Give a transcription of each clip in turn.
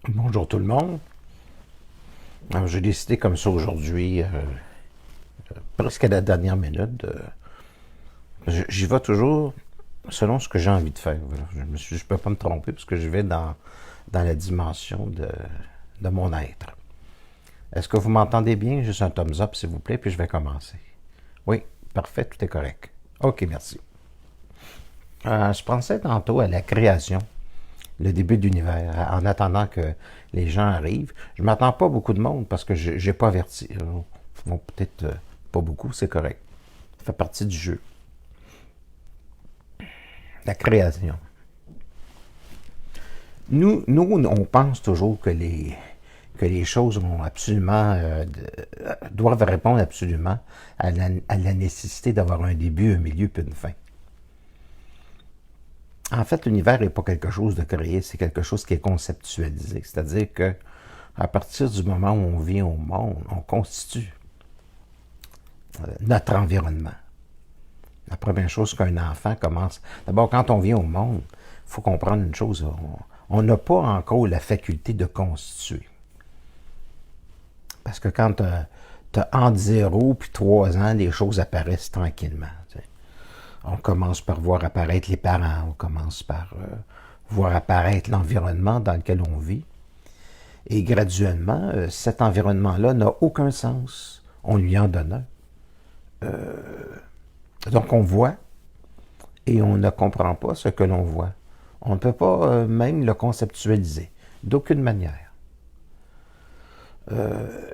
Bonjour tout le monde. Alors, j'ai décidé comme ça aujourd'hui, presque à la dernière minute, j'y vais toujours selon ce que j'ai envie de faire. Voilà. Je peux pas me tromper parce que je vais dans la dimension de mon être. Est-ce que vous m'entendez bien? Juste un thumbs up s'il vous plaît, puis je vais commencer. Oui, parfait, tout est correct. Ok, merci. Je pensais tantôt à la création, le début de l'univers, en attendant que les gens arrivent. Je m'attends pas à beaucoup de monde parce que j'ai pas averti. Bon, peut-être pas beaucoup, c'est correct. Ça fait partie du jeu. La création. Nous on pense toujours que les choses ont absolument, doivent répondre absolument à la nécessité d'avoir un début, un milieu puis une fin. En fait, l'univers n'est pas quelque chose de créé, c'est quelque chose qui est conceptualisé. C'est-à-dire que à partir du moment où on vient au monde, on constitue notre environnement. La première chose qu'un enfant commence... D'abord, quand on vient au monde, il faut comprendre une chose. On n'a pas encore la faculté de constituer. Parce que quand tu as entre 0 et 3 ans, les choses apparaissent tranquillement. T'sais. On commence par voir apparaître les parents, on commence par voir apparaître l'environnement dans lequel on vit. Et graduellement, cet environnement-là n'a aucun sens. On lui en donne un. Donc on voit et on ne comprend pas ce que l'on voit. On ne peut pas même le conceptualiser, d'aucune manière.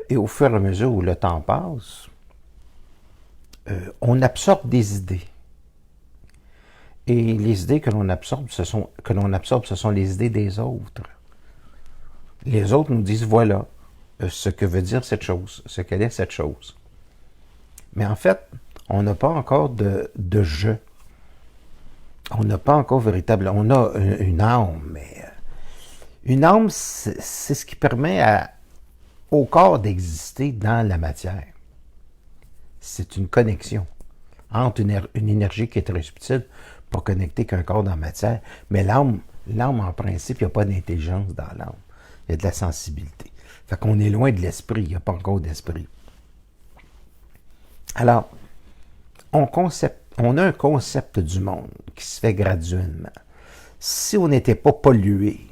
Et au fur et à mesure où le temps passe, on absorbe des idées. Et les idées que l'on absorbe, ce sont les idées des autres. Les autres nous disent, voilà ce que veut dire cette chose, ce qu'elle est cette chose. Mais en fait, on n'a pas encore de je. On n'a pas encore véritablement... On a une âme, mais une âme, c'est ce qui permet au corps d'exister dans la matière. C'est une connexion entre une énergie qui est très subtile pour connecter qu'un corps dans la matière. Mais l'âme, en principe, il n'y a pas d'intelligence dans l'âme. Il y a de la sensibilité. Fait qu'on est loin de l'esprit, il n'y a pas encore d'esprit. Alors, on a un concept du monde qui se fait graduellement. Si on n'était pas pollué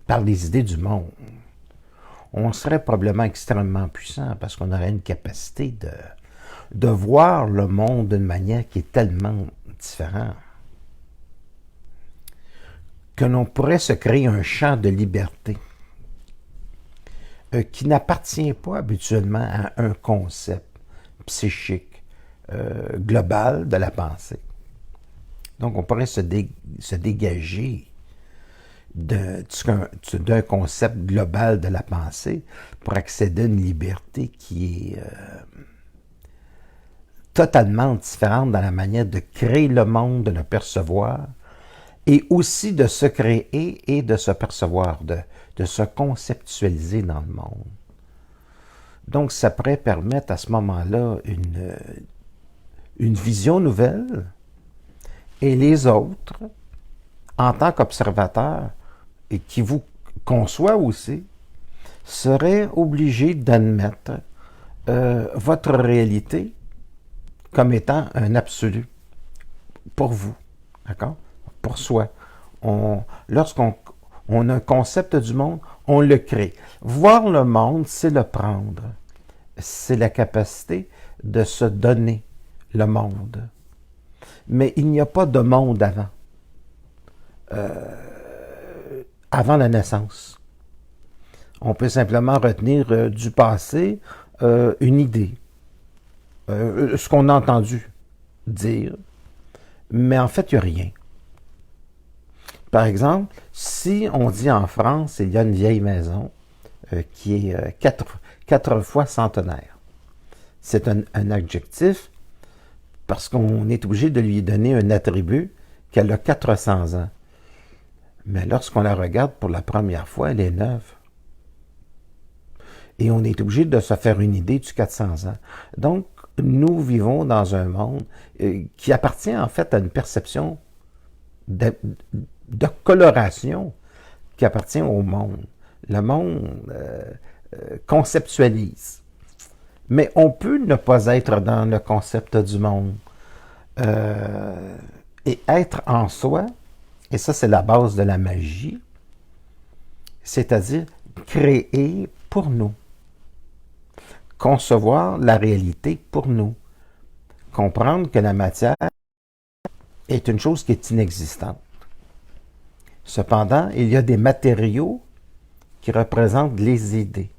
par les idées du monde, on serait probablement extrêmement puissant parce qu'on aurait une capacité de voir le monde d'une manière qui est tellement différente que l'on pourrait se créer un champ de liberté qui n'appartient pas habituellement à un concept psychique global de la pensée. Donc, on pourrait se dégager d'un concept global de la pensée pour accéder à une liberté qui est totalement différente dans la manière de créer le monde, de le percevoir, et aussi de se créer et de se percevoir, de se conceptualiser dans le monde. Donc, ça pourrait permettre à ce moment-là une vision nouvelle, et les autres, en tant qu'observateurs, et qui vous conçoit aussi, seraient obligés d'admettre votre réalité comme étant un absolu pour vous, d'accord? Pour soi. Lorsqu'on a un concept du monde, on le crée. Voir le monde, c'est le prendre. C'est la capacité de se donner le monde. Mais il n'y a pas de monde avant. Avant la naissance. On peut simplement retenir du passé une idée, ce qu'on a entendu dire, mais en fait, il n'y a rien. Par exemple, si on dit en France, il y a une vieille maison qui est quatre fois centenaire. C'est un adjectif parce qu'on est obligé de lui donner un attribut qu'elle a 400 ans. Mais lorsqu'on la regarde pour la première fois, elle est neuve. Et on est obligé de se faire une idée du 400 ans. Donc, nous vivons dans un monde qui appartient en fait à une perception de coloration qui appartient au monde. Le monde conceptualise. Mais on peut ne pas être dans le concept du monde et être en soi, et ça c'est la base de la magie, c'est-à-dire créer pour nous, concevoir la réalité pour nous, comprendre que la matière est une chose qui est inexistante. Cependant, il y a des matériaux qui représentent les idées.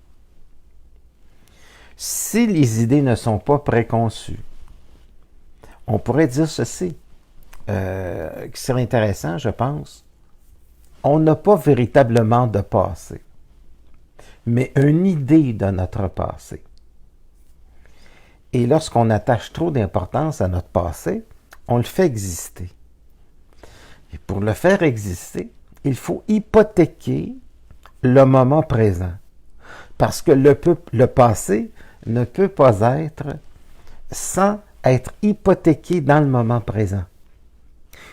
Si les idées ne sont pas préconçues, on pourrait dire ceci, qui serait intéressant, je pense. On n'a pas véritablement de passé, mais une idée de notre passé. Et lorsqu'on attache trop d'importance à notre passé, on le fait exister. Et pour le faire exister, il faut hypothéquer le moment présent. Parce que le passé ne peut pas être sans être hypothéqué dans le moment présent.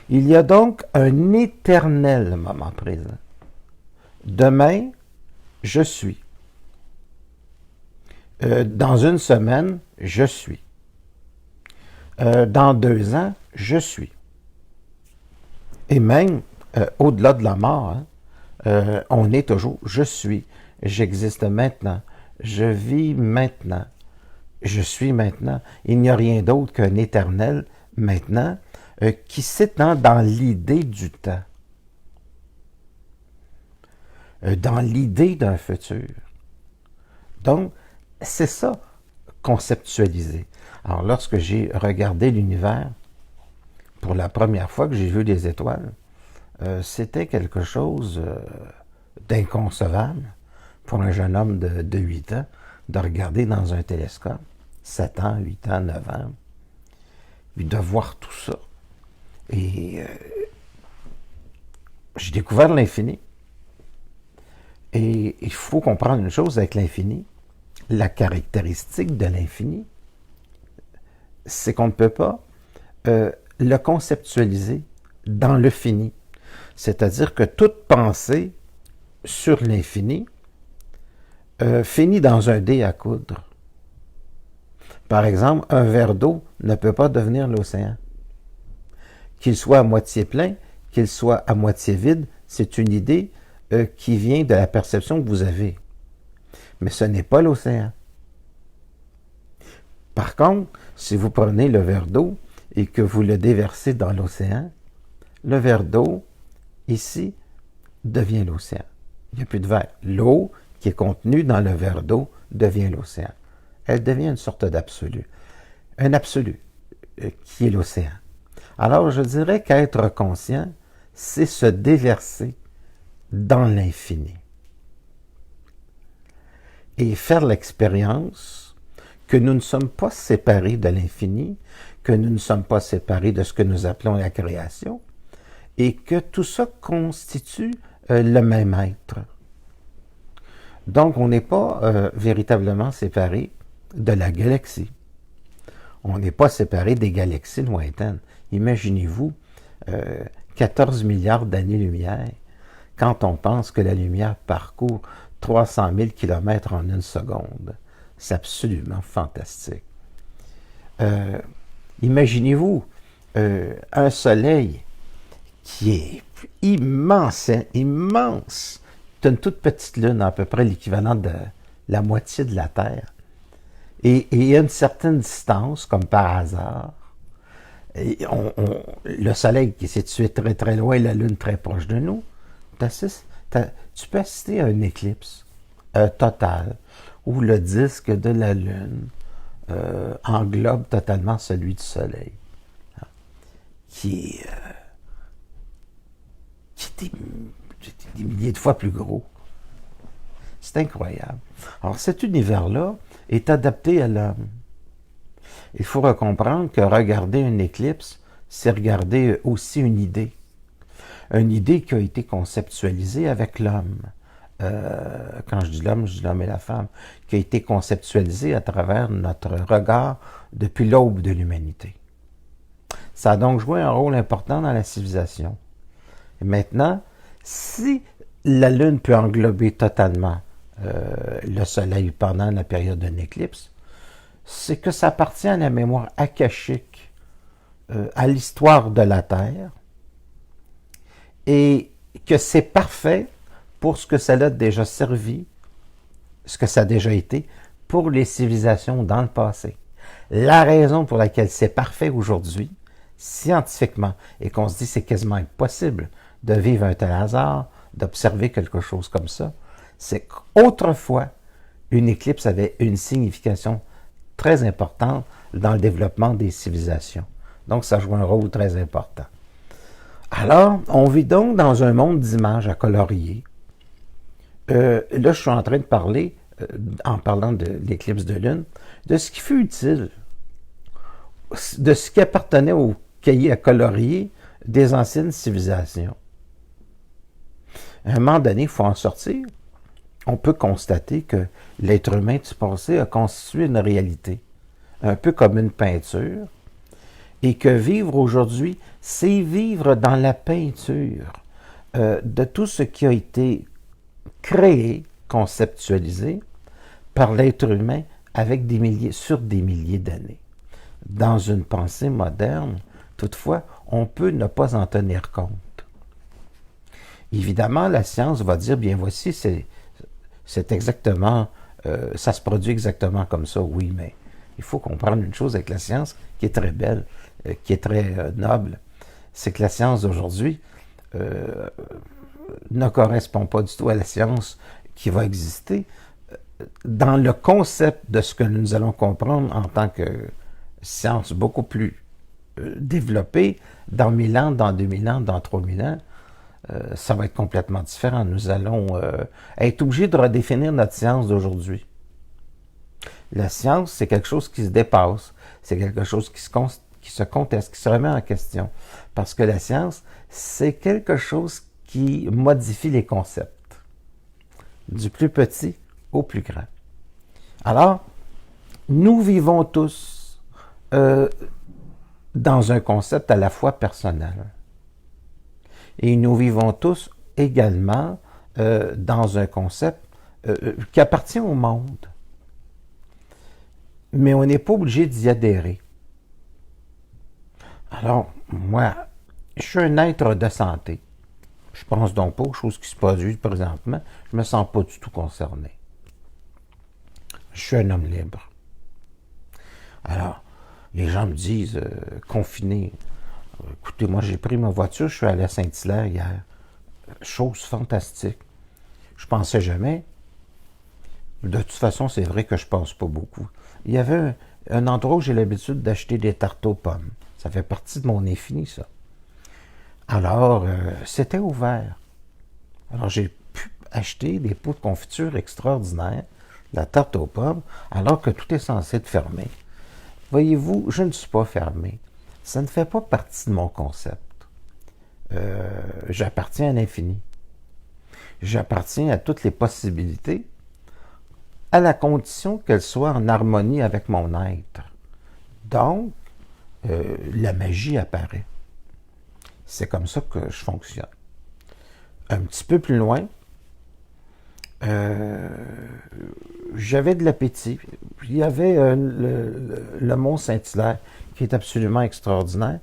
Il y a donc un éternel moment présent. Demain, je suis. Dans une semaine, je suis. Dans 2 ans, je suis. Et même au-delà de la mort, on est toujours je suis. J'existe maintenant. Je vis maintenant. Je suis maintenant. Il n'y a rien d'autre qu'un éternel maintenant qui s'étend dans l'idée du temps. Dans l'idée d'un futur. Donc, c'est ça, conceptualiser. Alors, lorsque j'ai regardé l'univers, pour la première fois que j'ai vu des étoiles, c'était quelque chose d'inconcevable pour un jeune homme de 8 ans de regarder dans un télescope, 7 ans, 8 ans, 9 ans, puis de voir tout ça. Et j'ai découvert l'infini. Et il faut comprendre une chose avec l'infini. La caractéristique de l'infini, c'est qu'on ne peut pas le conceptualiser dans le fini. C'est-à-dire que toute pensée sur l'infini finit dans un dé à coudre. Par exemple, un verre d'eau ne peut pas devenir l'océan. Qu'il soit à moitié plein, qu'il soit à moitié vide, c'est une idée qui vient de la perception que vous avez. Mais ce n'est pas l'océan. Par contre, si vous prenez le verre d'eau et que vous le déversez dans l'océan, le verre d'eau, ici, devient l'océan. Il n'y a plus de verre. L'eau qui est contenue dans le verre d'eau devient l'océan. Elle devient une sorte d'absolu. Un absolu qui est l'océan. Alors, je dirais qu'être conscient, c'est se déverser dans l'infini. Et faire l'expérience que nous ne sommes pas séparés de l'infini, que nous ne sommes pas séparés de ce que nous appelons la création, et que tout ça constitue le même être. Donc, on n'est pas véritablement séparés de la galaxie. On n'est pas séparés des galaxies lointaines. Imaginez-vous 14 milliards d'années-lumière quand on pense que la lumière parcourt 300 000 km en une seconde. C'est absolument fantastique. Imaginez-vous un soleil qui est immense, hein, immense. C'est une toute petite lune, à peu près l'équivalent de la moitié de la Terre. Et à une certaine distance, comme par hasard, le soleil qui est situé très très loin, la lune très proche de nous, tu peux assister à une éclipse totale où le disque de la lune englobe totalement celui du soleil, hein, qui est des milliers de fois plus gros. C'est incroyable. Alors cet univers-là est adapté à l'homme. Il faut comprendre que regarder une éclipse, c'est regarder aussi une idée. Une idée qui a été conceptualisée avec l'homme. Quand je dis l'homme et la femme, qui a été conceptualisée à travers notre regard depuis l'aube de l'humanité. Ça a donc joué un rôle important dans la civilisation. Et maintenant, si la Lune peut englober totalement le Soleil pendant la période d'une éclipse, c'est que ça appartient à la mémoire akashique, à l'histoire de la Terre, et que c'est parfait pour ce que ça a déjà servi, ce que ça a déjà été, pour les civilisations dans le passé. La raison pour laquelle c'est parfait aujourd'hui, scientifiquement, et qu'on se dit c'est quasiment impossible de vivre un tel hasard, d'observer quelque chose comme ça, c'est qu'autrefois, une éclipse avait une signification très importante dans le développement des civilisations. Donc, ça joue un rôle très important. Alors, on vit donc dans un monde d'images à colorier. Là, je suis en train de parler, en parlant de l'éclipse de lune, de ce qui fut utile, de ce qui appartenait au cahier à colorier des anciennes civilisations. À un moment donné, il faut en sortir. On peut constater que l'être humain du passé a constitué une réalité, un peu comme une peinture, et que vivre aujourd'hui, c'est vivre dans la peinture de tout ce qui a été créé, conceptualisé par l'être humain avec sur des milliers d'années. Dans une pensée moderne, toutefois, on peut ne pas en tenir compte. Évidemment, la science va dire, bien voici, c'est exactement, ça se produit exactement comme ça, oui, mais il faut comprendre une chose avec la science qui est très belle, qui est très noble, c'est que la science d'aujourd'hui ne correspond pas du tout à la science qui va exister dans le concept de ce que nous allons comprendre en tant que science beaucoup plus développée dans 1000 ans, dans 2000 ans, dans 3000 ans. Ça va être complètement différent. Nous allons être obligés de redéfinir notre science d'aujourd'hui. La science, c'est quelque chose qui se dépasse, c'est quelque chose qui se conteste, qui se remet en question. Parce que la science, c'est quelque chose qui modifie les concepts, du plus petit au plus grand. Alors, nous vivons tous dans un concept à la fois personnel. Et nous vivons tous également dans un concept qui appartient au monde. Mais on n'est pas obligé d'y adhérer. Alors, moi, je suis un être de santé. Je pense donc pas aux choses qui se produisent présentement. Je me sens pas du tout concerné. Je suis un homme libre. Alors, les gens me disent, confiné. Écoutez, moi, j'ai pris ma voiture, je suis allé à Saint-Hilaire hier. Chose fantastique. Je pensais jamais. De toute façon, c'est vrai que je pense pas beaucoup. Il y avait un endroit où j'ai l'habitude d'acheter des tartes aux pommes. Ça fait partie de mon infini, ça. Alors, c'était ouvert. Alors, j'ai pu acheter des pots de confiture extraordinaires, la tarte aux pommes, alors que tout est censé être fermé. Voyez-vous, je ne suis pas fermé. Ça ne fait pas partie de mon concept. J'appartiens à l'infini. J'appartiens à toutes les possibilités, à la condition qu'elles soient en harmonie avec mon être. Donc, la magie apparaît. C'est comme ça que je fonctionne. Un petit peu plus loin, j'avais de l'appétit. Il y avait le Mont Saint-Hilaire, qui est absolument extraordinaire.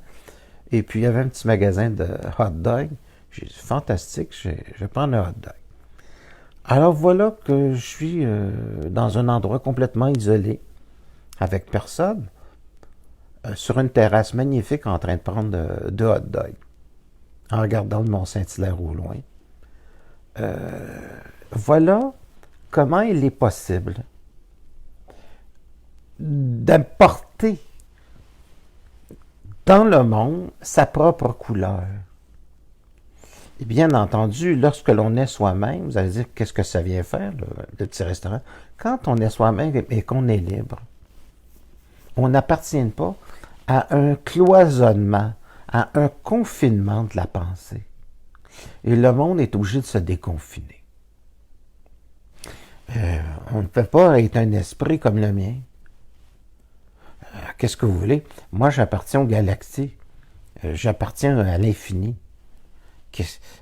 Et puis, il y avait un petit magasin de hot dog. J'ai dit, fantastique, je vais prendre un hot dog. Alors, voilà que je suis dans un endroit complètement isolé, avec personne, sur une terrasse magnifique en train de prendre deux hot dogs, en regardant le Mont Saint-Hilaire au loin. Voilà comment il est possible d'apporter dans le monde sa propre couleur. Et bien entendu, lorsque l'on est soi-même, vous allez dire, qu'est-ce que ça vient faire, le petit restaurant? Quand on est soi-même et qu'on est libre, on n'appartient pas à un cloisonnement, à un confinement de la pensée. Et le monde est obligé de se déconfiner. On ne peut pas être un esprit comme le mien. Qu'est-ce que vous voulez? Moi, j'appartiens aux galaxies. J'appartiens à l'infini.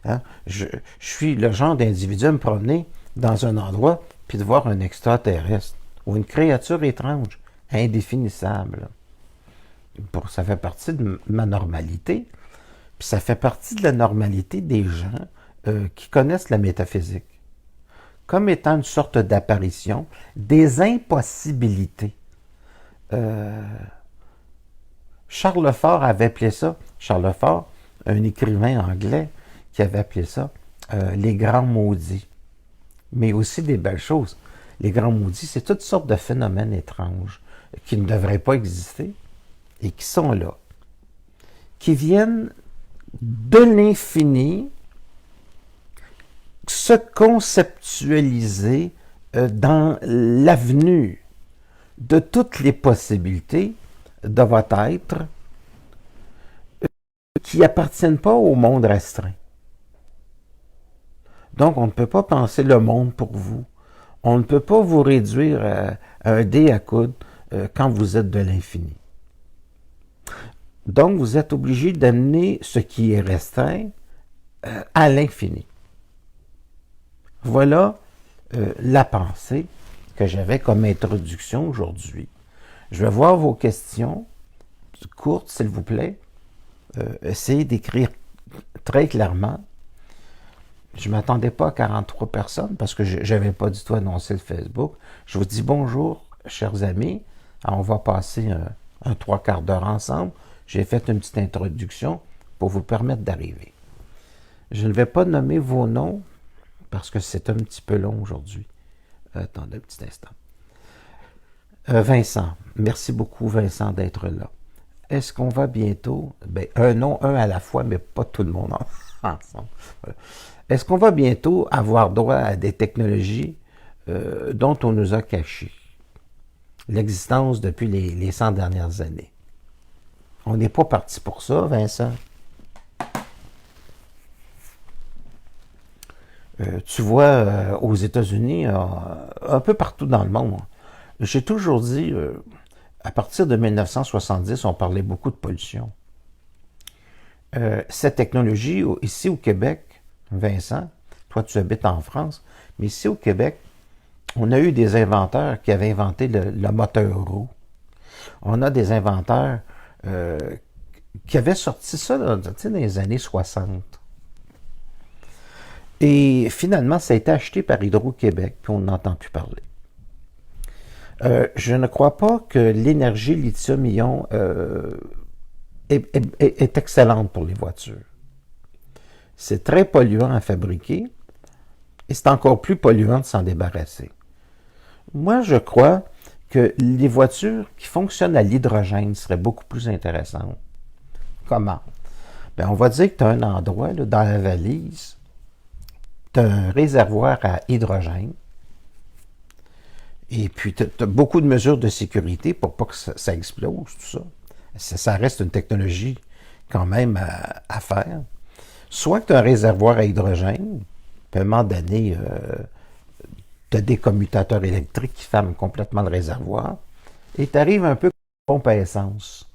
Hein, je suis le genre d'individu à me promener dans un endroit puis de voir un extraterrestre ou une créature étrange, indéfinissable. Ça fait partie de ma normalité, puis ça fait partie de la normalité des gens qui connaissent la métaphysique, comme étant une sorte d'apparition, des impossibilités. Euh, Charles Lefort avait appelé ça, Charles Lefort, un écrivain anglais, qui avait appelé ça les grands maudits. Mais aussi des belles choses. Les grands maudits, c'est toutes sortes de phénomènes étranges qui ne devraient pas exister et qui sont là, qui viennent de l'infini se conceptualiser dans l'avenue de toutes les possibilités de votre être qui n'appartiennent pas au monde restreint. Donc, on ne peut pas penser le monde pour vous. On ne peut pas vous réduire à un dé à coudre quand vous êtes de l'infini. Donc, vous êtes obligé d'amener ce qui est restreint à l'infini. Voilà la pensée que j'avais comme introduction aujourd'hui. Je vais voir vos questions courtes, s'il vous plaît. Essayez d'écrire très clairement. Je ne m'attendais pas à 43 personnes parce que je n'avais pas du tout annoncé le Facebook. Je vous dis bonjour, chers amis. Alors, on va passer un 3/4 d'heure ensemble. J'ai fait une petite introduction pour vous permettre d'arriver. Je ne vais pas nommer vos noms parce que c'est un petit peu long aujourd'hui. Attendez un petit instant. Vincent, merci beaucoup Vincent d'être là. Est-ce qu'on va bientôt, un nom, un à la fois, mais pas tout le monde ensemble. Voilà. Est-ce qu'on va bientôt avoir droit à des technologies dont on nous a caché l'existence depuis les 100 dernières années? On n'est pas parti pour ça, Vincent. Tu vois, aux États-Unis, un peu partout dans le monde, j'ai toujours dit, à partir de 1970, on parlait beaucoup de pollution. Cette technologie, ici au Québec, Vincent, toi tu habites en France, mais ici au Québec, on a eu des inventeurs qui avaient inventé le moteur roux. On a des inventeurs qui avaient sorti ça dans les années 60. Et finalement, ça a été acheté par Hydro-Québec, puis on n'entend plus parler. Je ne crois pas que l'énergie lithium-ion est excellente pour les voitures. C'est très polluant à fabriquer et c'est encore plus polluant de s'en débarrasser. Moi, je crois que les voitures qui fonctionnent à l'hydrogène seraient beaucoup plus intéressantes. Comment? On va dire que tu as un endroit là, dans la valise, tu as un réservoir à hydrogène et puis tu as beaucoup de mesures de sécurité pour pas que ça explose, tout ça. Ça reste une technologie quand même à faire. Soit que tu as un réservoir à hydrogène, puis à un moment donné, tu as des commutateurs électriques qui ferment complètement le réservoir, et tu arrives un peu comme une pompe à essence.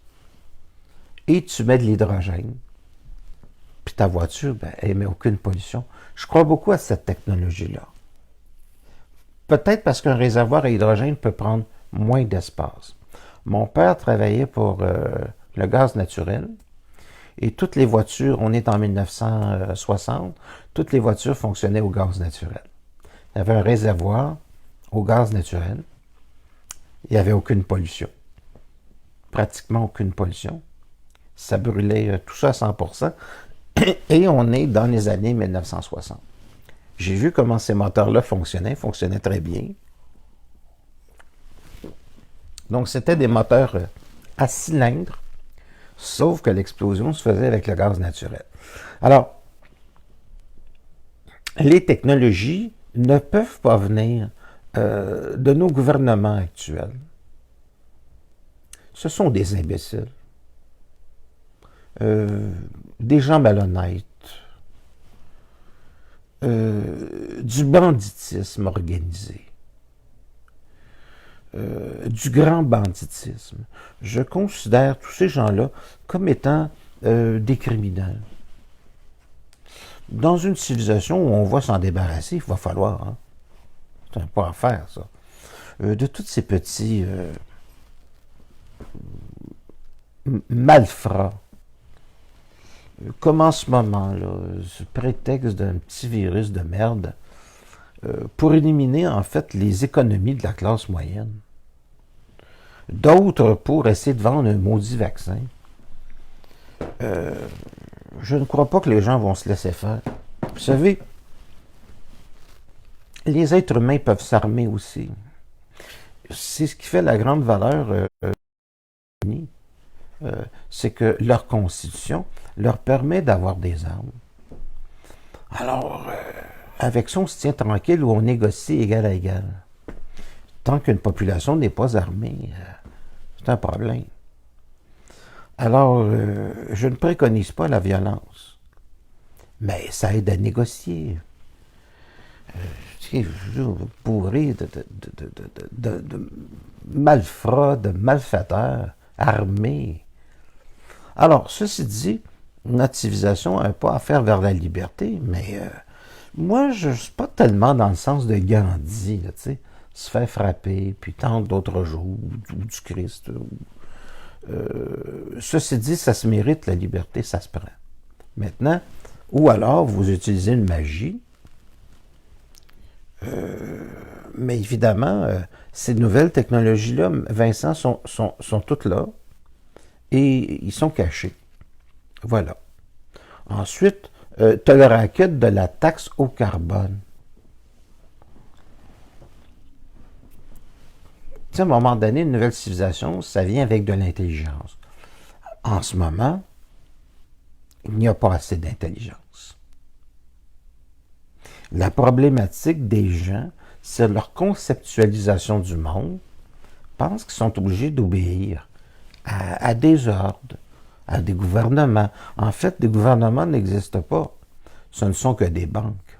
Et tu mets de l'hydrogène, puis ta voiture, elle n'émet aucune pollution. Je crois beaucoup à cette technologie-là. Peut-être parce qu'un réservoir à hydrogène peut prendre moins d'espace. Mon père travaillait pour le gaz naturel, et toutes les voitures, on est en 1960, toutes les voitures fonctionnaient au gaz naturel. Il y avait un réservoir au gaz naturel. Il n'y avait aucune pollution. Pratiquement aucune pollution. Ça brûlait tout ça à 100%. Et on est dans les années 1960. J'ai vu comment ces moteurs-là fonctionnaient très bien. Donc, c'était des moteurs à cylindre, sauf que l'explosion se faisait avec le gaz naturel. Alors, les technologies ne peuvent pas venir de nos gouvernements actuels. Ce sont des imbéciles, des gens malhonnêtes, du banditisme organisé, du grand banditisme. Je considère tous ces gens-là comme étant des criminels. Dans une civilisation où on va s'en débarrasser, il va falloir. Hein? C'est pas à faire, ça. De tous ces petits malfrats, comme en ce moment, là, ce prétexte d'un petit virus de merde, pour éliminer en fait les économies de la classe moyenne. D'autres pour essayer de vendre un maudit vaccin. Je ne crois pas que les gens vont se laisser faire. Vous savez, les êtres humains peuvent s'armer aussi. C'est ce qui fait la grande valeur c'est que leur constitution leur permet d'avoir des armes. Alors, avec ça, on se tient tranquille ou on négocie égal à égal. Tant qu'une population n'est pas armée, c'est un problème. Alors, je ne préconise pas la violence, mais ça aide à négocier. Bourré de malfrats, de malfaiteurs, armés. Alors, ceci dit, notre civilisation n'a pas à faire vers la liberté, mais moi, je ne suis pas tellement dans le sens de Gandhi, là, tu sais, se faire frapper, puis tant d'autres jours, ou du Christ. Ceci dit, ça se mérite, la liberté, ça se prend. Maintenant, ou alors, vous utilisez une magie, mais évidemment, ces nouvelles technologies-là, Vincent, sont toutes là, et ils sont cachés. Voilà. Ensuite, tu as le racket de la taxe au carbone. Tu sais, à un moment donné, une nouvelle civilisation, ça vient avec de l'intelligence. En ce moment, il n'y a pas assez d'intelligence. La problématique des gens, c'est leur conceptualisation du monde. Ils pensent qu'ils sont obligés d'obéir à des ordres, à des gouvernements. En fait, des gouvernements n'existent pas. Ce ne sont que des banques.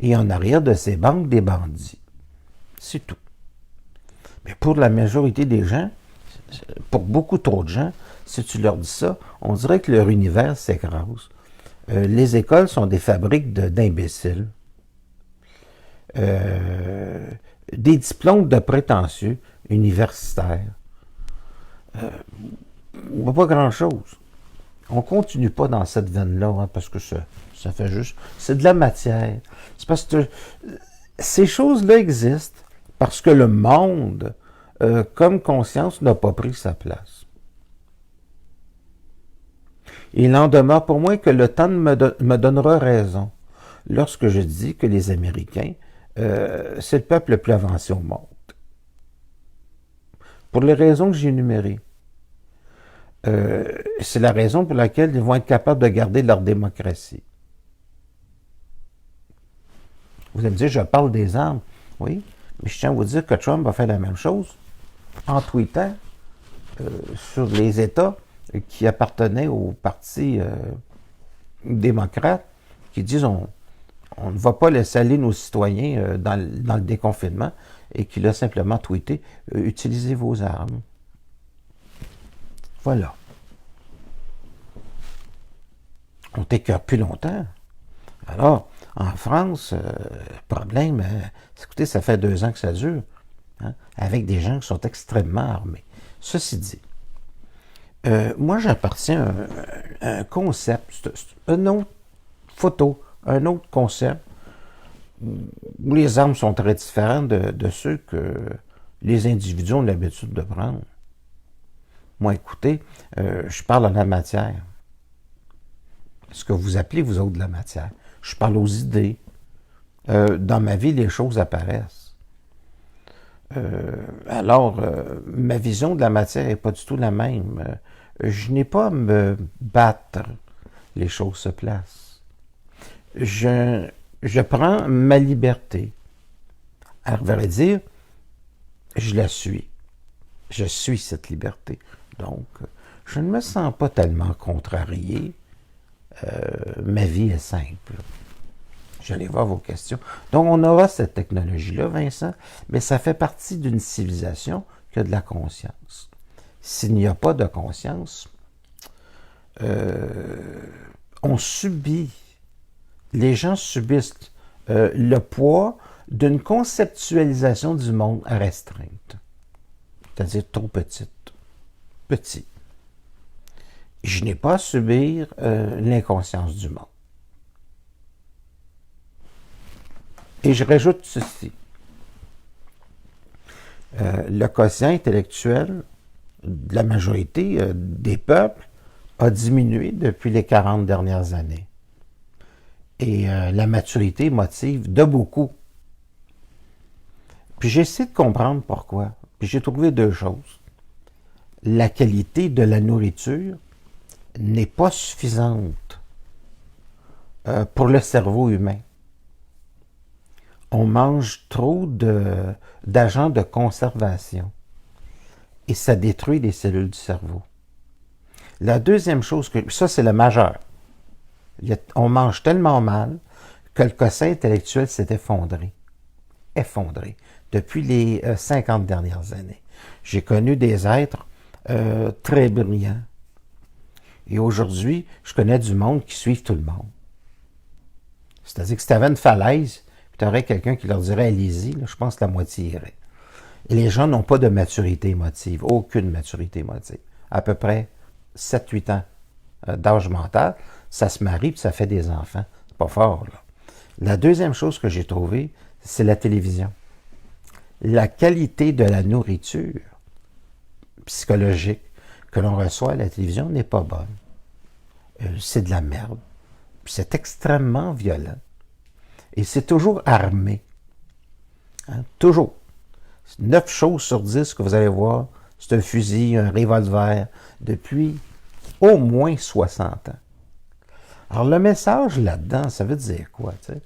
Et en arrière de ces banques, des bandits. C'est tout. Mais pour la majorité des gens, pour beaucoup trop de gens, si tu leur dis ça, on dirait que leur univers s'écrase. Les écoles sont des fabriques d'imbéciles. Des diplômes de prétentieux universitaires. On voit pas grand-chose. On continue pas dans cette veine-là, hein, parce que ça fait juste... C'est de la matière. C'est parce que ces choses-là existent parce que le monde, comme conscience, n'a pas pris sa place. Il en demeure pour moi que le temps me donnera raison lorsque je dis que les Américains, c'est le peuple le plus avancé au monde. Pour les raisons que j'ai énumérées. C'est la raison pour laquelle ils vont être capables de garder leur démocratie. Vous allez me dire, je parle des armes. Oui, mais je tiens à vous dire que Trump va faire la même chose en tweetant sur les États qui appartenaient au Parti démocrate, qui disent on ne va pas laisser aller nos citoyens dans le déconfinement, et qu'il a simplement tweeté utilisez vos armes. Voilà. On t'écœure plus longtemps. Alors, en France, problème, écoutez, ça fait 2 ans que ça dure, hein, avec des gens qui sont extrêmement armés. Ceci dit, moi j'appartiens à un concept, une autre photo, un autre concept, où les armes sont très différentes de ceux que les individus ont l'habitude de prendre. Moi, écoutez, je parle en la matière. Ce que vous appelez, vous autres, de la matière. Je parle aux idées. Dans ma vie, les choses apparaissent. Alors, ma vision de la matière n'est pas du tout la même. Je n'ai pas à me battre. Les choses se placent. Je prends ma liberté. À vrai dire, je la suis. Je suis cette liberté. Donc, je ne me sens pas tellement contrarié. Ma vie est simple. J'allais voir vos questions. Donc, on aura cette technologie-là, Vincent, mais ça fait partie d'une civilisation qui a de la conscience. S'il n'y a pas de conscience, on subit, les gens subissent le poids d'une conceptualisation du monde restreinte, c'est-à-dire trop petite, petit. Je n'ai pas à subir l'inconscience du monde. Et je rajoute ceci. Le quotient intellectuel de la majorité des peuples a diminué depuis les 40 dernières années. Et la maturité émotive de beaucoup. Puis j'ai essayé de comprendre pourquoi. Puis j'ai trouvé deux choses. La qualité de la nourriture n'est pas suffisante pour le cerveau humain. On mange trop d'agents de conservation et ça détruit les cellules du cerveau. La deuxième chose, ça c'est le majeur, on mange tellement mal que le quotient intellectuel s'est effondré, depuis les 50 dernières années. J'ai connu des êtres très brillants et aujourd'hui, je connais du monde qui suit tout le monde. C'est-à-dire que si tu avais une falaise, tu aurais quelqu'un qui leur dirait « allez-y », je pense que la moitié irait. Et les gens n'ont pas de maturité émotive, aucune maturité émotive. À peu près 7-8 ans d'âge mental, ça se marie et ça fait des enfants. C'est pas fort, là. La deuxième chose que j'ai trouvée, c'est la télévision. La qualité de la nourriture psychologique que l'on reçoit à la télévision n'est pas bonne. C'est de la merde. Puis c'est extrêmement violent. Et c'est toujours armé. Hein? Toujours. 9 choses sur 10 que vous allez voir, c'est un fusil, un revolver, depuis au moins 60 ans. Alors, le message là-dedans, ça veut dire quoi, tu sais?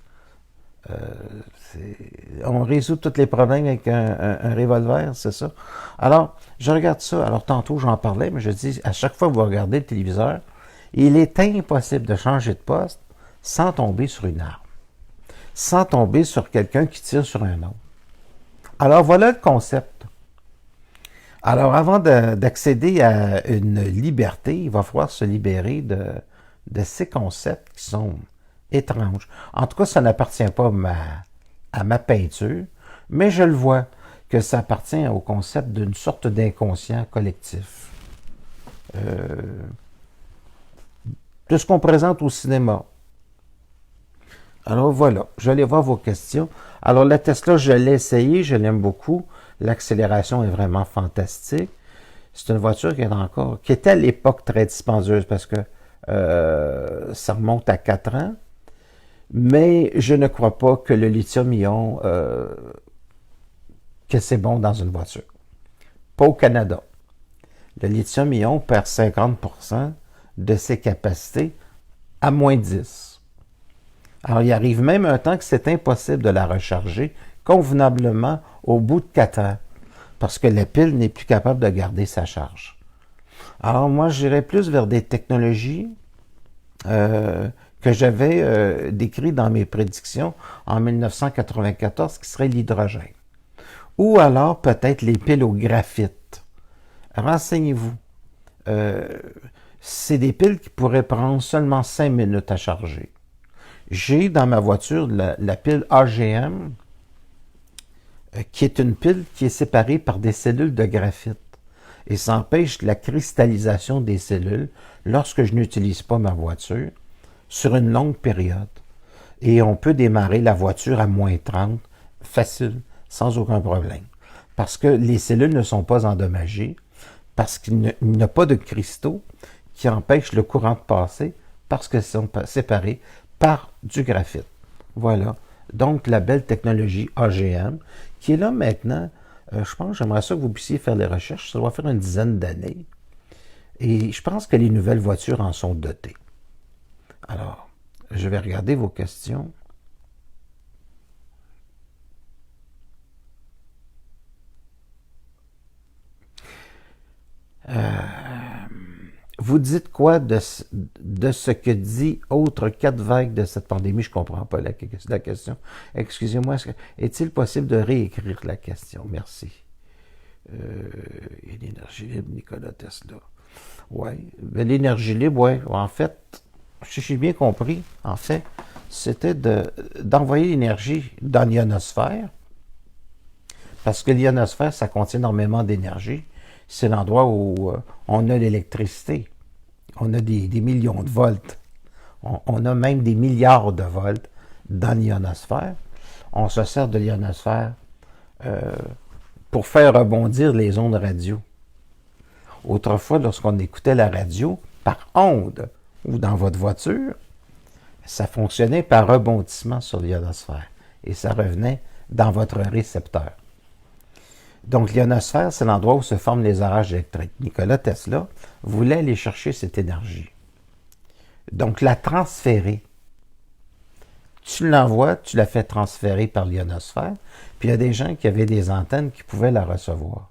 On résout tous les problèmes avec un revolver, c'est ça? Alors, je regarde ça. Alors, tantôt, j'en parlais, mais je dis, à chaque fois que vous regardez le téléviseur, il est impossible de changer de poste sans tomber sur une arme, sans tomber sur quelqu'un qui tire sur un autre. Alors, voilà le concept. Alors, avant d'accéder à une liberté, il va falloir se libérer de ces concepts qui sont étranges. En tout cas, ça n'appartient pas à ma peinture, mais je le vois que ça appartient au concept d'une sorte d'inconscient collectif. De ce qu'on présente au cinéma. Alors voilà, je vais aller voir vos questions. Alors la Tesla, je l'ai essayé, je l'aime beaucoup. L'accélération est vraiment fantastique. C'est une voiture qui était à l'époque très dispendieuse parce que ça remonte à 4 ans. Mais je ne crois pas que le lithium-ion, que c'est bon dans une voiture. Pas au Canada. Le lithium-ion perd 50% de ses capacités à moins 10. Alors, il arrive même un temps que c'est impossible de la recharger convenablement au bout de 4 ans, parce que la pile n'est plus capable de garder sa charge. Alors, moi, j'irais plus vers des technologies que j'avais décrites dans mes prédictions en 1994, qui serait l'hydrogène. Ou alors, peut-être les piles au graphite. Renseignez-vous. C'est des piles qui pourraient prendre seulement 5 minutes à charger. J'ai dans ma voiture la pile AGM, qui est une pile qui est séparée par des cellules de graphite. Et ça empêche la cristallisation des cellules lorsque je n'utilise pas ma voiture sur une longue période. Et on peut démarrer la voiture à moins 30, facile, sans aucun problème. Parce que les cellules ne sont pas endommagées, parce qu'il n'y a pas de cristaux qui empêchent le courant de passer, parce qu'elles sont séparées par du graphite. Voilà. Donc, la belle technologie AGM, qui est là maintenant, je pense, j'aimerais ça que vous puissiez faire les recherches, ça doit faire une dizaine d'années. Et je pense que les nouvelles voitures en sont dotées. Alors, je vais regarder vos questions. Vous dites quoi de ce que dit autre 4 vagues de cette pandémie? Je ne comprends pas la question. Excusez-moi, est-il possible de réécrire la question? Merci. L'énergie libre, Nikola Tesla. Oui, l'énergie libre, oui. En fait, si j'ai bien compris, en fait, c'était d'envoyer l'énergie dans l'ionosphère, parce que l'ionosphère, ça contient énormément d'énergie. C'est l'endroit où on a l'électricité. On a des millions de volts. On a même des milliards de volts dans l'ionosphère. On se sert de l'ionosphère euh, pour faire rebondir les ondes radio. Autrefois, lorsqu'on écoutait la radio par onde ou dans votre voiture, ça fonctionnait par rebondissement sur l'ionosphère et ça revenait dans votre récepteur. Donc, l'ionosphère, c'est l'endroit où se forment les orages électriques. Nikola Tesla voulait aller chercher cette énergie. Donc, la transférer. Tu l'envoies, tu la fais transférer par l'ionosphère, puis il y a des gens qui avaient des antennes qui pouvaient la recevoir.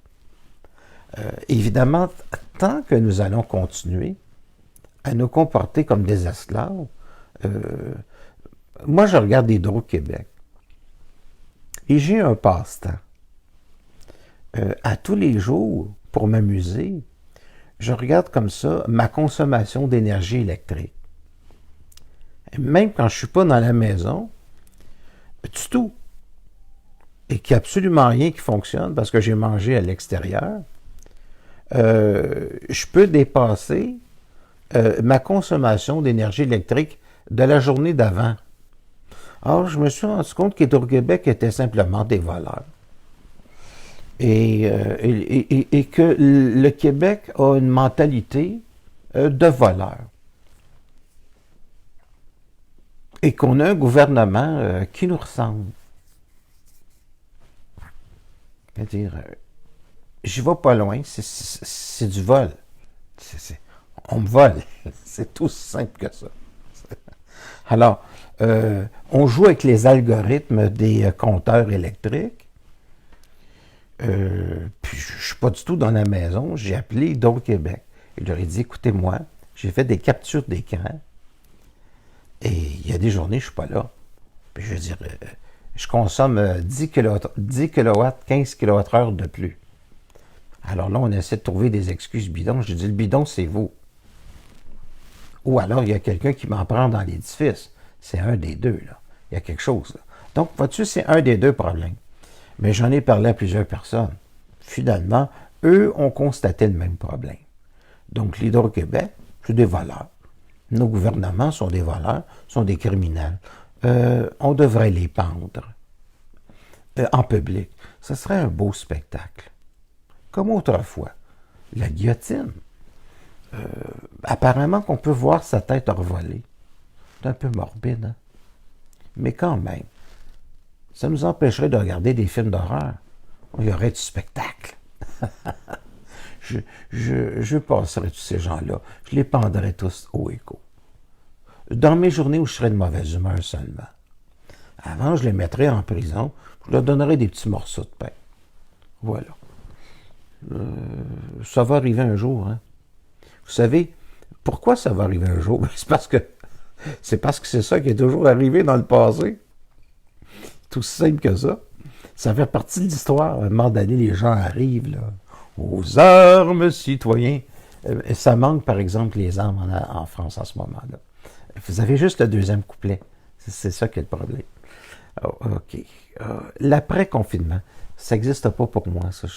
Évidemment, tant que nous allons continuer à nous comporter comme des esclaves, moi, je regarde Hydro-Québec et j'ai un passe-temps. À tous les jours, pour m'amuser, je regarde comme ça ma consommation d'énergie électrique. Même quand je ne suis pas dans la maison, du tout. Et qu'il n'y a absolument rien qui fonctionne parce que j'ai mangé à l'extérieur, je peux dépasser ma consommation d'énergie électrique de la journée d'avant. Or, je me suis rendu compte qu'Hydro-Québec était simplement des voleurs. Et que le Québec a une mentalité de voleur. Et qu'on a un gouvernement qui nous ressemble. C'est-à-dire, j'y vais pas loin, c'est du vol. On me vole. C'est tout simple que ça. Alors, on joue avec les algorithmes des compteurs électriques. Puis je ne suis pas du tout dans la maison. J'ai appelé Hydro-Québec. Et je leur ai dit, écoutez-moi, j'ai fait des captures d'écran. Et il y a des journées, je ne suis pas là. Puis je veux dire, je consomme 10 kW, 15 kWh de plus. Alors là, on essaie de trouver des excuses bidons. Je dis, le bidon, c'est vous. Ou alors, il y a quelqu'un qui m'en prend dans l'édifice. C'est un des deux, là. Il y a quelque chose, là. Donc, vois-tu, c'est un des deux problèmes. Mais j'en ai parlé à plusieurs personnes. Finalement, eux ont constaté le même problème. Donc, l'Hydro-Québec, c'est des voleurs. Nos gouvernements sont des voleurs, sont des criminels. On devrait les pendre en public. Ce serait un beau spectacle. Comme autrefois. La guillotine. Apparemment qu'on peut voir sa tête envolée. C'est un peu morbide, hein? Mais quand même, ça nous empêcherait de regarder des films d'horreur. Il y aurait du spectacle. je passerais tous ces gens-là. Je les pendrais tous au écho. Dans mes journées où je serais de mauvaise humeur seulement. Avant, je les mettrais en prison. Je leur donnerais des petits morceaux de pain. Voilà. Ça va arriver un jour, hein? Vous savez, pourquoi ça va arriver un jour? C'est parce que c'est ça qui est toujours arrivé dans le passé. Tout simple que ça. Ça fait partie de l'histoire. À un moment donné, les gens arrivent, là, aux armes, citoyens. Ça manque, par exemple, les armes en France en ce moment-là. Vous avez juste le deuxième couplet. C'est ça qui est le problème. Oh, OK. L'après-confinement, ça n'existe pas pour moi. Ça.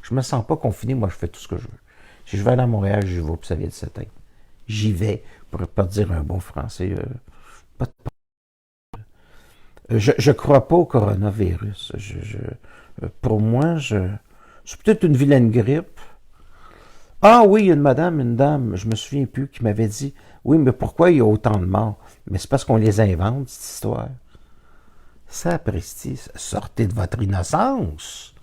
Je me sens pas confiné. Moi, je fais tout ce que je veux. Si je vais aller à Montréal, j'y vais, puis ça vient de s'éteindre. J'y vais, pour ne pas dire un bon français. Pas de je crois pas au coronavirus. Pour moi, c'est peut-être une vilaine grippe. Ah oui, il y a une dame, je me souviens plus, qui m'avait dit, oui, mais pourquoi il y a autant de morts? Mais c'est parce qu'on les invente, cette histoire. Sapristi, sortez de votre innocence.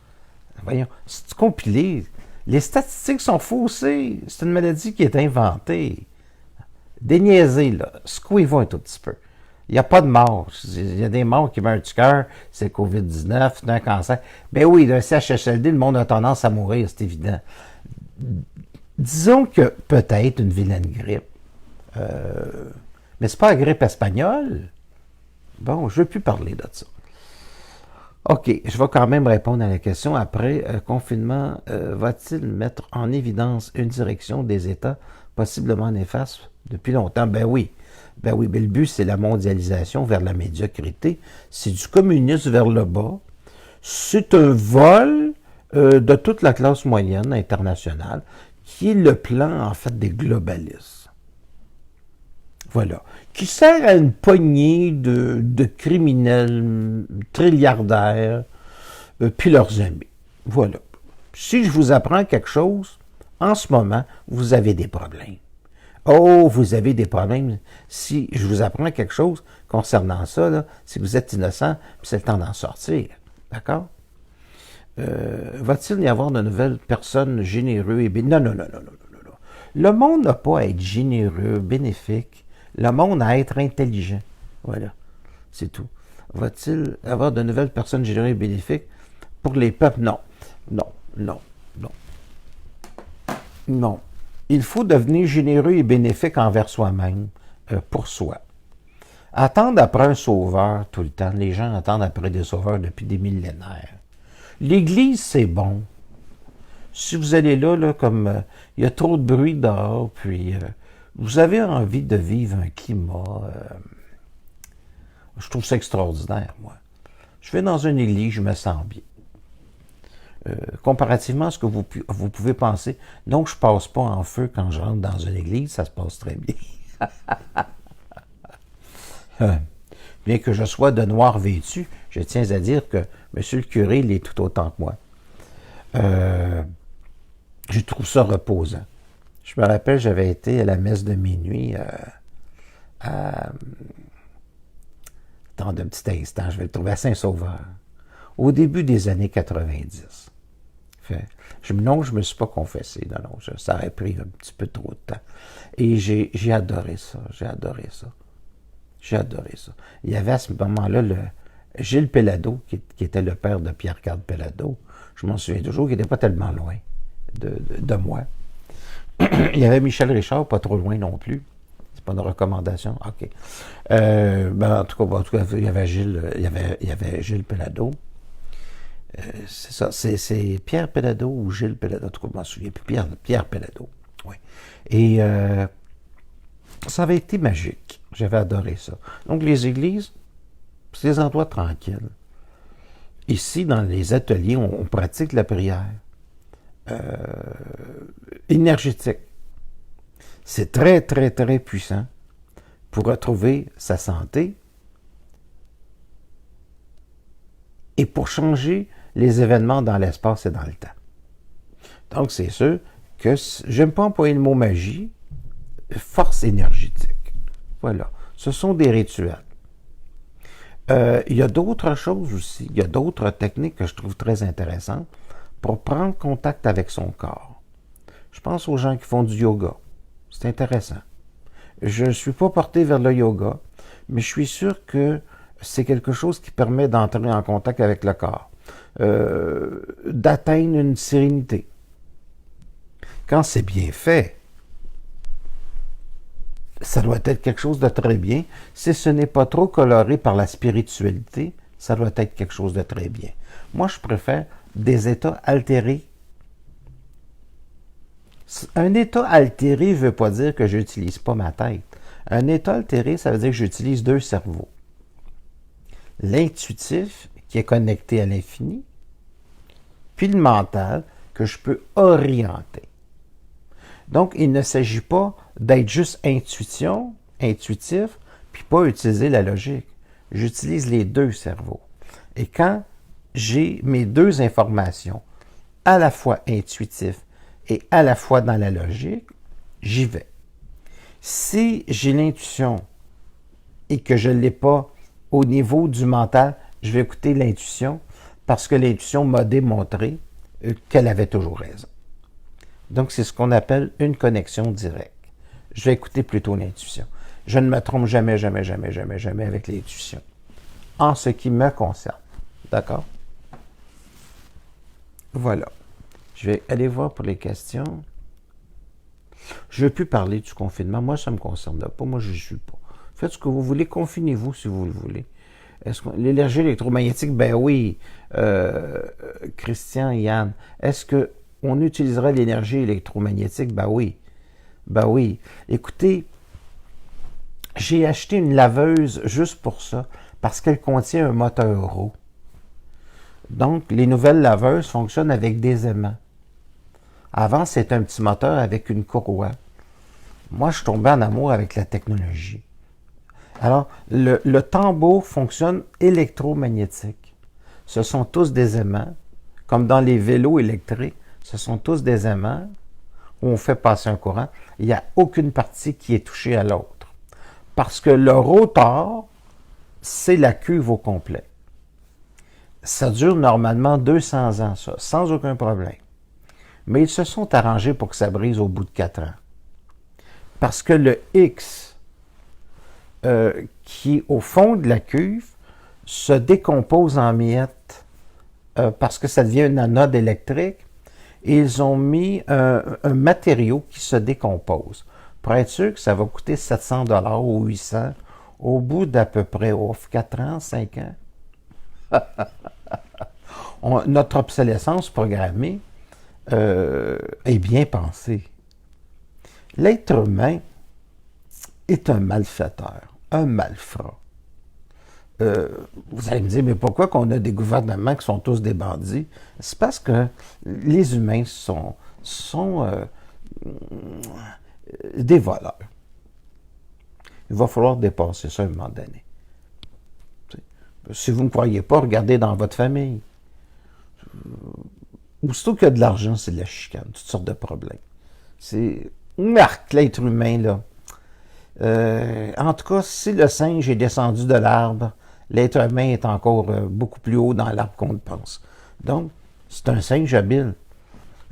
Voyons, c'est compilé. Les statistiques sont faussées. C'est une maladie qui est inventée. Déniaisez, là. Secouez-vous un tout petit peu. Il n'y a pas de mort. Il y a des morts qui meurent du cœur. C'est COVID-19, d'un cancer. Ben oui, d'un CHSLD, le monde a tendance à mourir, c'est évident. Disons que peut-être une vilaine grippe. Mais c'est pas la grippe espagnole. Bon, je ne veux plus parler de ça. OK, je vais quand même répondre à la question. Après, confinement, va-t-il mettre en évidence une direction des États possiblement néfaste depuis longtemps. Ben oui, mais le but, c'est la mondialisation vers la médiocrité. C'est du communisme vers le bas. C'est un vol de toute la classe moyenne internationale, qui est le plan, en fait, des globalistes. Voilà. Qui sert à une poignée de criminels trilliardaires, puis leurs amis. Voilà. Si je vous apprends quelque chose, en ce moment, vous avez des problèmes. Oh, vous avez des problèmes. Si je vous apprends quelque chose concernant ça, si vous êtes innocent, puis c'est le temps d'en sortir. D'accord? Va-t-il y avoir de nouvelles personnes généreuses et bénéfiques? Non, non, non, non, non, non, non. Le monde n'a pas à être généreux, bénéfique. Le monde a à être intelligent. Voilà. C'est tout. Va-t-il avoir de nouvelles personnes généreuses et bénéfiques pour les peuples? Non. Non, non, non. Non. Il faut devenir généreux et bénéfique envers soi-même, pour soi. Attendre après un sauveur tout le temps. Les gens attendent après des sauveurs depuis des millénaires. L'Église, c'est bon. Si vous allez là comme il y a trop de bruit dehors, puis vous avez envie de vivre un climat, je trouve ça extraordinaire, moi. Je vais dans une église, je me sens bien. Comparativement à ce que vous pouvez penser, donc je passe pas en feu quand je rentre dans une église, ça se passe très bien. Bien que je sois de noir vêtu, je tiens à dire que monsieur le curé, il est tout autant que moi. Je trouve ça reposant. Je me rappelle, j'avais été à la messe de minuit attendez un petit instant, je vais le trouver à Saint-Sauveur, au début des années 90. Non, je ne me suis pas confessé. Non, non, ça aurait pris un petit peu trop de temps. Et j'ai adoré ça. J'ai adoré ça. J'ai adoré ça. Il y avait à ce moment-là Gilles Péladeau, qui était le père de Pierre-Carl Péladeau. Je m'en souviens toujours, qui n'était pas tellement loin de moi. Il y avait Michel Richard, pas trop loin non plus. C'est pas une recommandation. OK. En tout cas, il y avait Gilles Péladeau. C'est ça, c'est Pierre Péladeau ou Gilles Péladeau, en tout cas, je m'en souviens plus, Pierre Péladeau, oui. Et ça avait été magique, j'avais adoré ça. Donc les églises, c'est des endroits tranquilles. Ici, dans les ateliers, on pratique la prière énergétique. C'est très, très, très puissant pour retrouver sa santé et pour changer les événements dans l'espace et dans le temps. Donc, c'est sûr que j'aime pas employer le mot magie, force énergétique. Voilà. Ce sont des rituels. Il y a d'autres choses aussi, il y a d'autres techniques que je trouve très intéressantes pour prendre contact avec son corps. Je pense aux gens qui font du yoga. C'est intéressant. Je ne suis pas porté vers le yoga, mais je suis sûr que c'est quelque chose qui permet d'entrer en contact avec le corps, d'atteindre une sérénité. Quand c'est bien fait, ça doit être quelque chose de très bien. Si ce n'est pas trop coloré par la spiritualité, ça doit être quelque chose de très bien. Moi, je préfère des états altérés. Un état altéré ne veut pas dire que je n'utilise pas ma tête. Un état altéré, ça veut dire que j'utilise deux cerveaux. L'intuitif, qui est connecté à l'infini, puis le mental, que je peux orienter. Donc, il ne s'agit pas d'être juste intuitif, puis pas utiliser la logique. J'utilise les deux cerveaux. Et quand j'ai mes deux informations, à la fois intuitif et à la fois dans la logique, j'y vais. Si j'ai l'intuition et que je ne l'ai pas au niveau du mental, je vais écouter l'intuition parce que l'intuition m'a démontré qu'elle avait toujours raison. Donc, c'est ce qu'on appelle une connexion directe. Je vais écouter plutôt l'intuition. Je ne me trompe jamais, jamais, jamais, jamais, jamais avec l'intuition. En ce qui me concerne. D'accord? Voilà. Je vais aller voir pour les questions. Je ne veux plus parler du confinement. Moi, ça ne me concerne pas. Moi, je n'y suis pas. Faites ce que vous voulez. Confinez-vous si vous le voulez. L'énergie électromagnétique, ben oui. Christian, Yann, est-ce qu'on utilisera l'énergie électromagnétique? Ben oui. Ben oui. Écoutez, j'ai acheté une laveuse juste pour ça, parce qu'elle contient un moteur Euro. Donc, les nouvelles laveuses fonctionnent avec des aimants. Avant, c'était un petit moteur avec une courroie. Moi, je suis tombé en amour avec la technologie. Alors, le tambour fonctionne électromagnétique. Ce sont tous des aimants, comme dans les vélos électriques, ce sont tous des aimants où on fait passer un courant. Il n'y a aucune partie qui est touchée à l'autre. Parce que le rotor, c'est la cuve au complet. Ça dure normalement 200 ans, ça, sans aucun problème. Mais ils se sont arrangés pour que ça brise au bout de 4 ans. Parce que le X, qui est au fond de la cuve, se décompose en miettes parce que ça devient une anode électrique. Et ils ont mis un matériau qui se décompose. Pour être sûr que ça va coûter 700 $ ou 800 au bout d'à peu près 4 ans, 5 ans. Notre obsolescence programmée est bien pensée. L'être humain est un malfaiteur, un malfrat. Vous allez me dire, mais pourquoi qu'on a des gouvernements qui sont tous des bandits? C'est parce que les humains sont des voleurs. Il va falloir dépasser ça à un moment donné. Si vous ne croyez pas, regardez dans votre famille. Aussitôt qu'il y a de l'argent, c'est de la chicane, toutes sortes de problèmes. C'est marque l'être humain, là. En tout cas, si le singe est descendu de l'arbre, l'être humain est encore beaucoup plus haut dans l'arbre qu'on le pense. Donc, c'est un singe habile.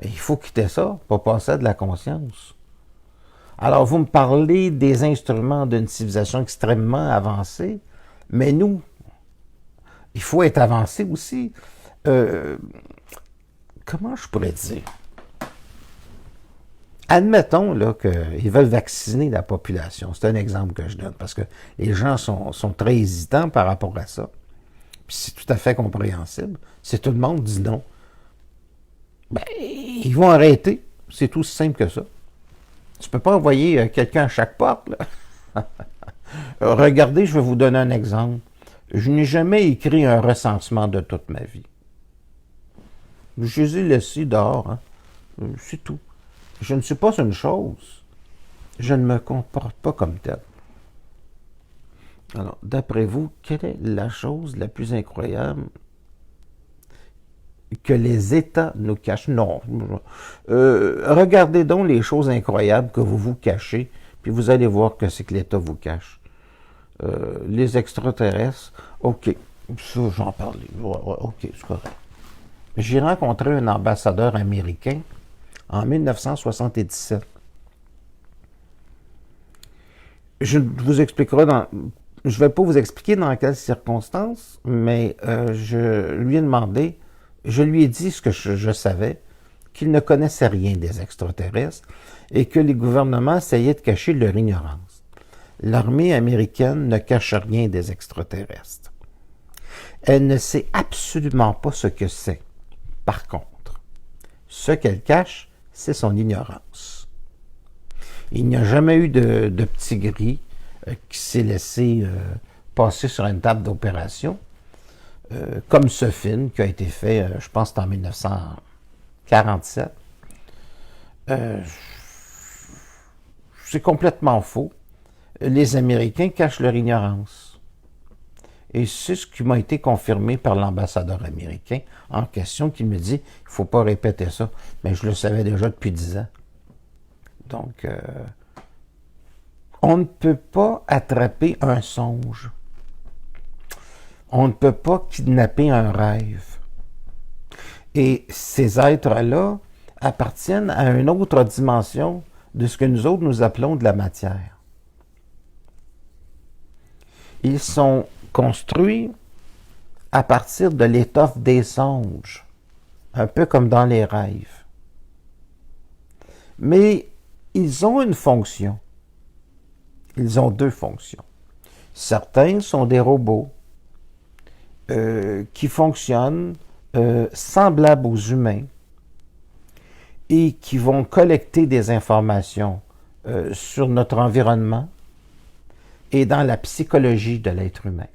Il faut quitter ça, pas passer à de la conscience. Alors, vous me parlez des instruments d'une civilisation extrêmement avancée, mais nous, il faut être avancé aussi. Comment je pourrais dire? Admettons là, qu'ils veulent vacciner la population. C'est un exemple que je donne, parce que les gens sont très hésitants par rapport à ça. Puis c'est tout à fait compréhensible. Si tout le monde dit non, ben, ils vont arrêter. C'est tout simple que ça. Tu peux pas envoyer quelqu'un à chaque porte, là. Regardez, je vais vous donner un exemple. Je n'ai jamais écrit un recensement de toute ma vie. Je les ai laissés dehors. Hein. C'est tout. Je ne suis pas une chose. Je ne me comporte pas comme tel. Alors, d'après vous, quelle est la chose la plus incroyable que les États nous cachent? Non. Regardez donc les choses incroyables que vous vous cachez, puis vous allez voir que c'est que l'État vous cache. Les extraterrestres, OK. Ça, j'en parlais. OK, c'est correct. J'ai rencontré un ambassadeur américain en 1977. Je vous expliquerai je ne vais pas vous expliquer dans quelles circonstances, mais je lui ai demandé, je lui ai dit ce que je savais, qu'il ne connaissait rien des extraterrestres et que les gouvernements essayaient de cacher leur ignorance. L'armée américaine ne cache rien des extraterrestres. Elle ne sait absolument pas ce que c'est. Par contre, ce qu'elle cache, c'est son ignorance. Il n'y a jamais eu de petit gris qui s'est laissé passer sur une table d'opération, comme ce film qui a été fait, je pense, en 1947. C'est complètement faux. Les Américains cachent leur ignorance. Et c'est ce qui m'a été confirmé par l'ambassadeur américain en question qui me dit « il ne faut pas répéter ça ». Mais je le savais déjà depuis 10 ans. Donc, on ne peut pas attraper un songe. On ne peut pas kidnapper un rêve. Et ces êtres-là appartiennent à une autre dimension de ce que nous autres nous appelons de la matière. Ils sont construits à partir de l'étoffe des songes, un peu comme dans les rêves. Mais ils ont une fonction. Ils ont deux fonctions. Certains sont des robots qui fonctionnent semblables aux humains et qui vont collecter des informations sur notre environnement et dans la psychologie de l'être humain.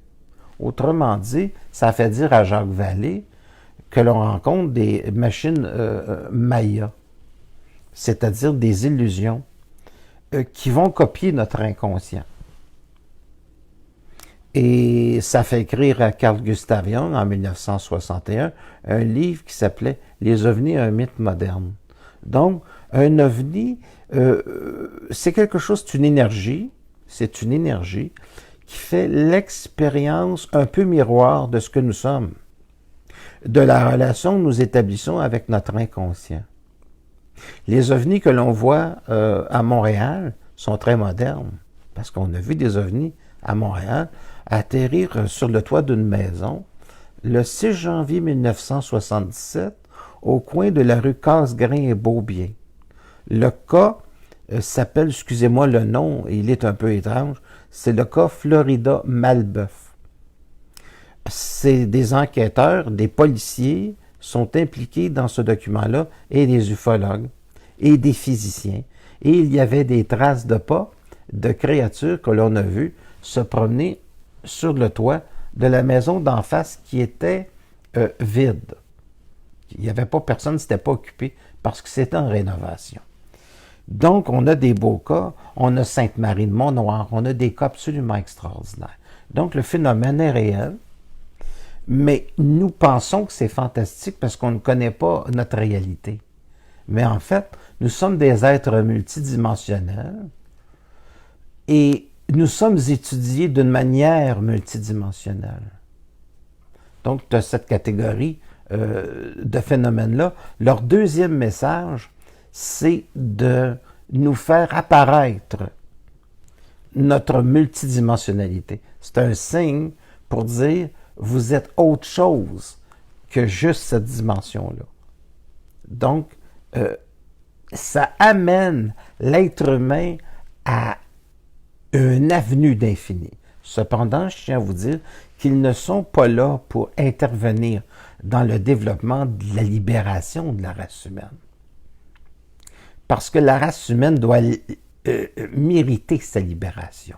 Autrement dit, ça fait dire à Jacques Vallée que l'on rencontre des machines Maya, c'est-à-dire des illusions qui vont copier notre inconscient. Et ça fait écrire à Carl Gustav Jung en 1961 un livre qui s'appelait « Les ovnis, un mythe moderne ». Donc, un ovni, c'est quelque chose, c'est une énergie qui fait l'expérience un peu miroir de ce que nous sommes, de la relation que nous établissons avec notre inconscient. Les ovnis que l'on voit à Montréal sont très modernes, parce qu'on a vu des ovnis à Montréal atterrir sur le toit d'une maison le 6 janvier 1977 au coin de la rue Casgrain et Beaubien. Le cas s'appelle, excusez-moi le nom, il est un peu étrange, c'est le cas Florida Malbeuf. C'est des enquêteurs, des policiers sont impliqués dans ce document-là, et des ufologues, et des physiciens. Et il y avait des traces de pas de créatures que l'on a vues se promener sur le toit de la maison d'en face qui était vide. Il n'y avait pas personne, c'était pas occupé parce que c'était en rénovation. Donc, on a des beaux cas, on a Sainte-Marie de Mont-Noir, on a des cas absolument extraordinaires. Donc, le phénomène est réel, mais nous pensons que c'est fantastique parce qu'on ne connaît pas notre réalité. Mais en fait, nous sommes des êtres multidimensionnels et nous sommes étudiés d'une manière multidimensionnelle. Donc, de cette catégorie de phénomènes-là, leur deuxième message, c'est de nous faire apparaître notre multidimensionnalité. C'est un signe pour dire, vous êtes autre chose que juste cette dimension-là. Donc, ça amène l'être humain à une avenue d'infini. Cependant, je tiens à vous dire qu'ils ne sont pas là pour intervenir dans le développement de la libération de la race humaine. Parce que la race humaine doit mériter sa libération.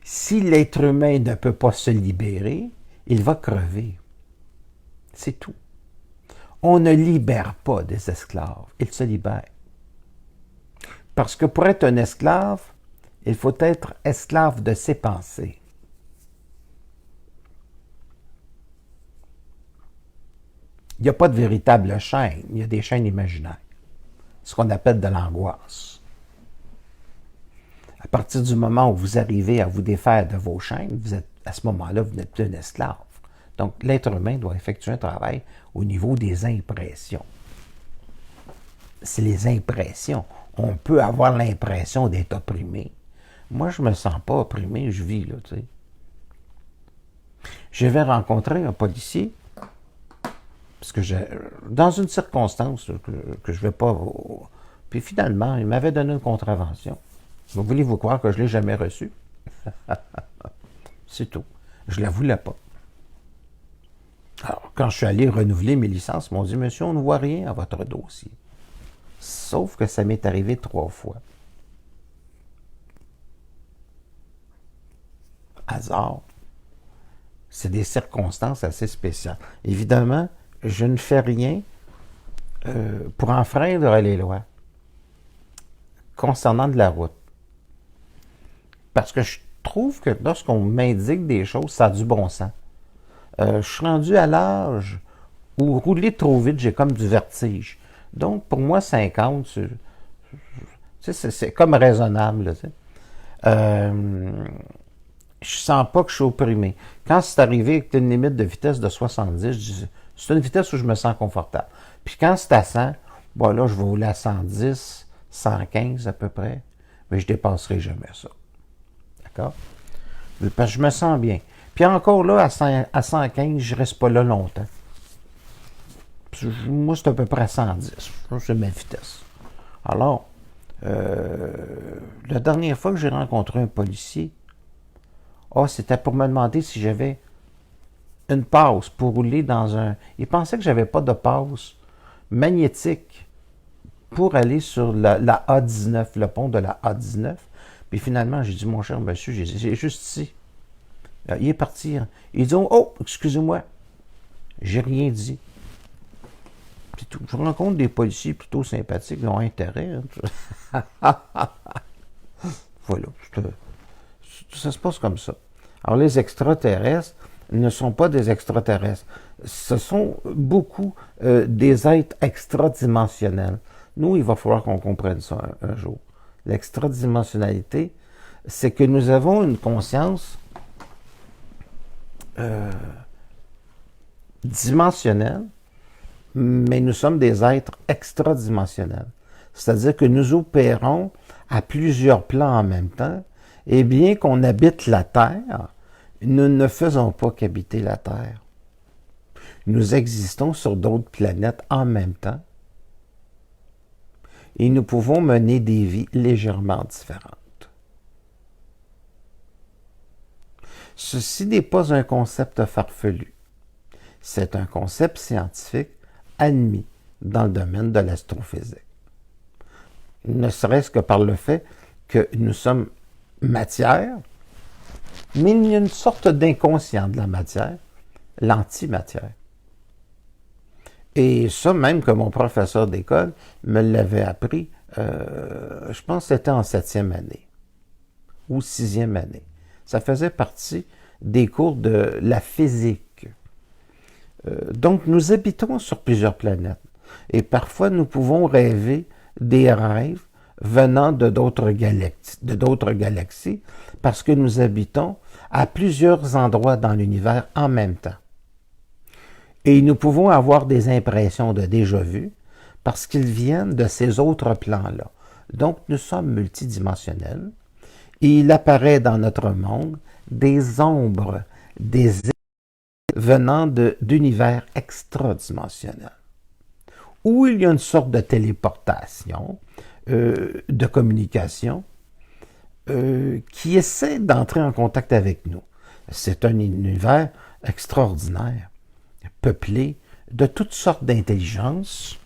Si l'être humain ne peut pas se libérer, il va crever. C'est tout. On ne libère pas des esclaves, ils se libèrent. Parce que pour être un esclave, il faut être esclave de ses pensées. Il n'y a pas de véritable chaîne, il y a des chaînes imaginaires. Ce qu'on appelle de l'angoisse. À partir du moment où vous arrivez à vous défaire de vos chaînes, vous êtes, à ce moment-là, vous n'êtes plus un esclave. Donc, l'être humain doit effectuer un travail au niveau des impressions. C'est les impressions. On peut avoir l'impression d'être opprimé. Moi, je ne me sens pas opprimé, je vis, là, tu sais. Je vais rencontrer un policier, parce que dans une circonstance que je ne vais pas... Puis finalement, il m'avait donné une contravention. Vous voulez-vous croire que je ne l'ai jamais reçue? C'est tout. Je ne la voulais pas. Alors, quand je suis allé renouveler mes licences, ils m'ont dit, monsieur, on ne voit rien à votre dossier. Sauf que ça m'est arrivé 3 fois. Hasard. C'est des circonstances assez spéciales. Évidemment, je ne fais rien pour enfreindre les lois concernant de la route. Parce que je trouve que lorsqu'on m'indique des choses, ça a du bon sens. Je suis rendu à l'âge où rouler trop vite, j'ai comme du vertige. Donc, pour moi, 50, c'est comme raisonnable. Là, je sens pas que je suis opprimé. Quand c'est arrivé avec une limite de vitesse de 70, je dis, c'est une vitesse où je me sens confortable. Puis quand c'est à 100, bon là, je vais rouler à 110, 115 à peu près, mais je ne dépasserai jamais ça. D'accord? Parce que je me sens bien. Puis encore là, à 115, je ne reste pas là longtemps. Moi, c'est à peu près à 110. C'est ma vitesse. Alors, la dernière fois que j'ai rencontré un policier, c'était pour me demander si j'avais une passe pour rouler dans un... Il pensait que j'avais pas de passe magnétique pour aller sur la A19, le pont de la A19. Puis finalement, j'ai dit, mon cher monsieur, j'ai juste ici. Il est parti. Il dit, oh, excusez-moi, j'ai rien dit. Puis tout. Je rencontre des policiers plutôt sympathiques, qui ont intérêt. Voilà. Ça se passe comme ça. Alors, les extraterrestres ne sont pas des extraterrestres. Ce sont beaucoup des êtres extradimensionnels. Nous, il va falloir qu'on comprenne ça un jour. L'extradimensionnalité, c'est que nous avons une conscience dimensionnelle, mais nous sommes des êtres extradimensionnels. C'est-à-dire que nous opérons à plusieurs plans en même temps, et bien qu'on habite la Terre, nous ne faisons pas qu'habiter la Terre. Nous existons sur d'autres planètes en même temps, et nous pouvons mener des vies légèrement différentes. Ceci n'est pas un concept farfelu. C'est un concept scientifique admis dans le domaine de l'astrophysique. Ne serait-ce que par le fait que nous sommes matière, mais il y a une sorte d'inconscient de la matière, l'antimatière. Et ça, même que mon professeur d'école me l'avait appris, je pense que c'était en 7e année ou 6e année. Ça faisait partie des cours de la physique. Donc, nous habitons sur plusieurs planètes. Et parfois, nous pouvons rêver des rêves venant de d'autres galaxies, parce que nous habitons à plusieurs endroits dans l'univers en même temps. Et nous pouvons avoir des impressions de déjà-vu, parce qu'ils viennent de ces autres plans-là. Donc, nous sommes multidimensionnels. Et il apparaît dans notre monde des ombres, des venant d'univers extradimensionnels, où il y a une sorte de téléportation, de communication, qui essaie d'entrer en contact avec nous. C'est un univers extraordinaire, peuplé de toutes sortes d'intelligences,